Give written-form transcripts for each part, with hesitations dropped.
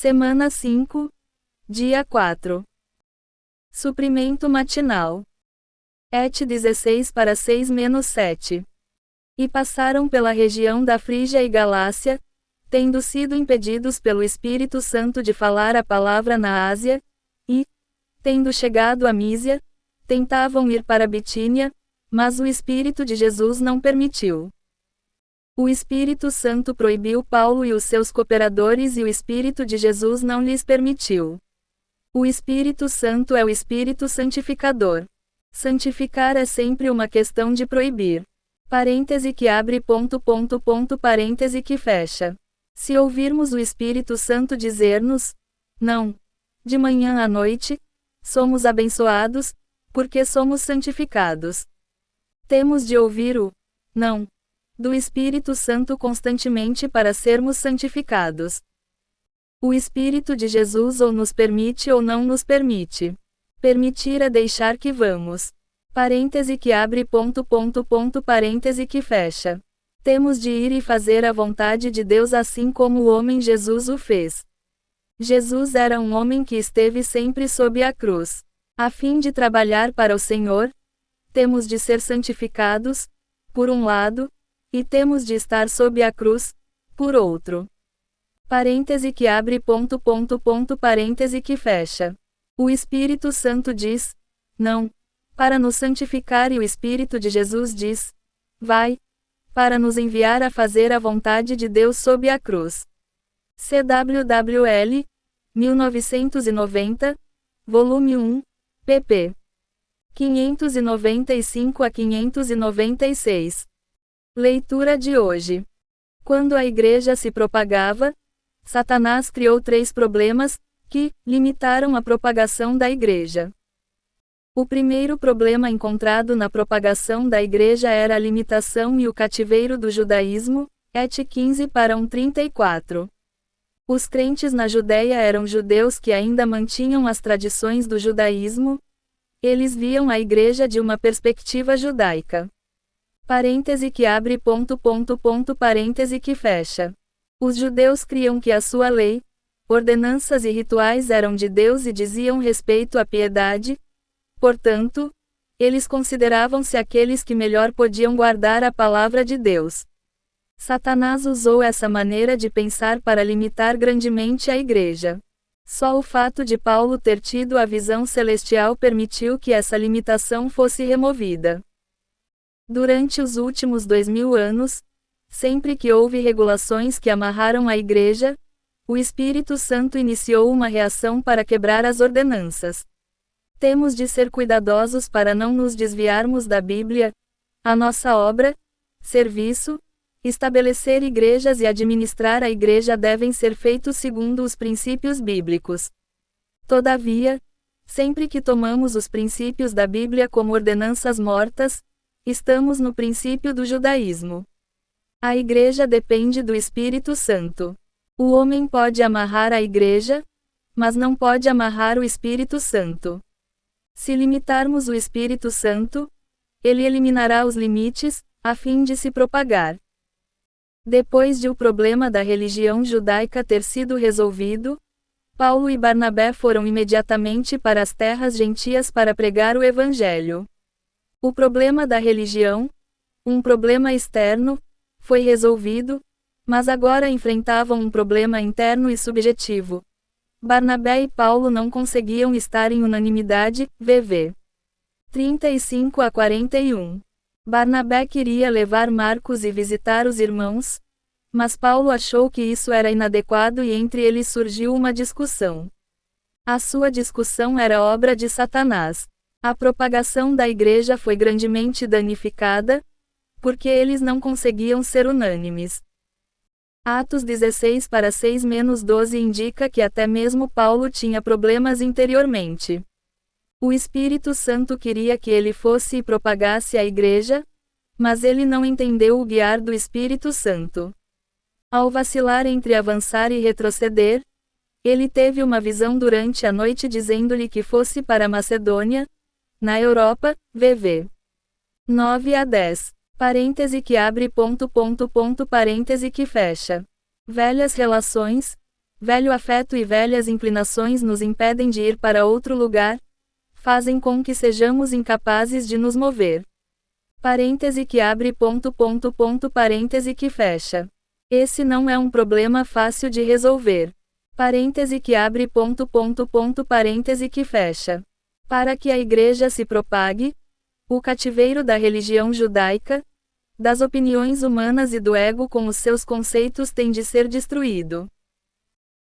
Semana 5, dia 4. Suprimento matinal. Et 16 para 6 menos 7. E passaram pela região da Frígia e Galácia, tendo sido impedidos pelo Espírito Santo de falar a palavra na Ásia, e, tendo chegado a Mísia, tentavam ir para Bitínia, mas o Espírito de Jesus não permitiu. O Espírito Santo proibiu Paulo e os seus cooperadores e o Espírito de Jesus não lhes permitiu. O Espírito Santo é o Espírito santificador. Santificar é sempre uma questão de proibir. Parêntese que abre parêntese que fecha. Se ouvirmos o Espírito Santo dizer-nos, não, de manhã à noite, somos abençoados, porque somos santificados. Temos de ouvir o não do Espírito Santo constantemente para sermos santificados. O Espírito de Jesus ou nos permite ou não nos permite. Permitir é deixar que vamos. Parêntese que abre parêntese que fecha. Temos de ir e fazer a vontade de Deus assim como o homem Jesus o fez. Jesus era um homem que esteve sempre sob a cruz. A fim de trabalhar para o Senhor, temos de ser santificados, por um lado, e temos de estar sob a cruz, por outro. Parêntese que abre parêntese que fecha. O Espírito Santo diz, não, para nos santificar e o Espírito de Jesus diz, vai, para nos enviar a fazer a vontade de Deus sob a cruz. CWWL, 1990, volume 1, pp. 595 a 596. Leitura de hoje. Quando a igreja se propagava, Satanás criou 3 problemas, que limitaram a propagação da igreja. O primeiro problema encontrado na propagação da igreja era a limitação e o cativeiro do judaísmo, Et 15 para 1:34. Os crentes na Judéia eram judeus que ainda mantinham as tradições do judaísmo. Eles viam a igreja de uma perspectiva judaica. Parêntese que abre parêntese que fecha. Os judeus criam que a sua lei, ordenanças e rituais eram de Deus e diziam respeito à piedade. Portanto, eles consideravam-se aqueles que melhor podiam guardar a palavra de Deus. Satanás usou essa maneira de pensar para limitar grandemente a igreja. Só o fato de Paulo ter tido a visão celestial permitiu que essa limitação fosse removida. Durante os últimos 2000 anos, sempre que houve regulações que amarraram a igreja, o Espírito Santo iniciou uma reação para quebrar as ordenanças. Temos de ser cuidadosos para não nos desviarmos da Bíblia. A nossa obra, serviço, estabelecer igrejas e administrar a igreja devem ser feitos segundo os princípios bíblicos. Todavia, sempre que tomamos os princípios da Bíblia como ordenanças mortas, estamos no princípio do judaísmo. A igreja depende do Espírito Santo. O homem pode amarrar a igreja, mas não pode amarrar o Espírito Santo. Se limitarmos o Espírito Santo, ele eliminará os limites, a fim de se propagar. Depois de o problema da religião judaica ter sido resolvido, Paulo e Barnabé foram imediatamente para as terras gentias para pregar o Evangelho. O problema da religião, um problema externo, foi resolvido, mas agora enfrentavam um problema interno e subjetivo. Barnabé e Paulo não conseguiam estar em unanimidade, VV 35 a 41. Barnabé queria levar Marcos e visitar os irmãos, mas Paulo achou que isso era inadequado e entre eles surgiu uma discussão. A sua discussão era obra de Satanás. A propagação da igreja foi grandemente danificada, porque eles não conseguiam ser unânimes. Atos 16 para 6-12 indica que até mesmo Paulo tinha problemas interiormente. O Espírito Santo queria que ele fosse e propagasse a igreja, mas ele não entendeu o guiar do Espírito Santo. Ao vacilar entre avançar e retroceder, ele teve uma visão durante a noite dizendo-lhe que fosse para a Macedônia, na Europa, VV 9 a 10. Parêntese que abre parêntese que fecha. Velhas relações, velho afeto e velhas inclinações nos impedem de ir para outro lugar, fazem com que sejamos incapazes de nos mover. Parêntese que abre parêntese que fecha. Esse não é um problema fácil de resolver. Parêntese que abre parêntese que fecha. Para que a igreja se propague, o cativeiro da religião judaica, das opiniões humanas e do ego com os seus conceitos tem de ser destruído.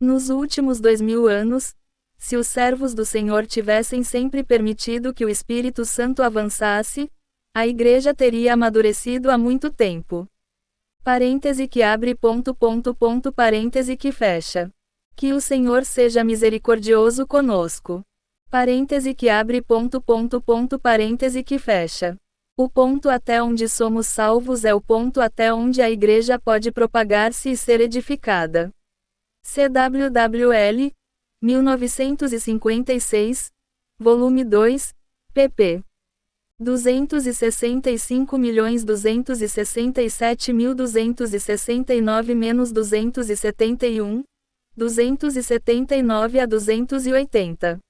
Nos últimos 2000 anos, se os servos do Senhor tivessem sempre permitido que o Espírito Santo avançasse, a igreja teria amadurecido há muito tempo. Parêntese que abre parêntese que fecha. Que o Senhor seja misericordioso conosco. Parêntese que abre parêntese que fecha. O ponto até onde somos salvos é o ponto até onde a igreja pode propagar-se e ser edificada. CWWL, 1956, volume 2, pp. 265.267.269-271, 279 a 280.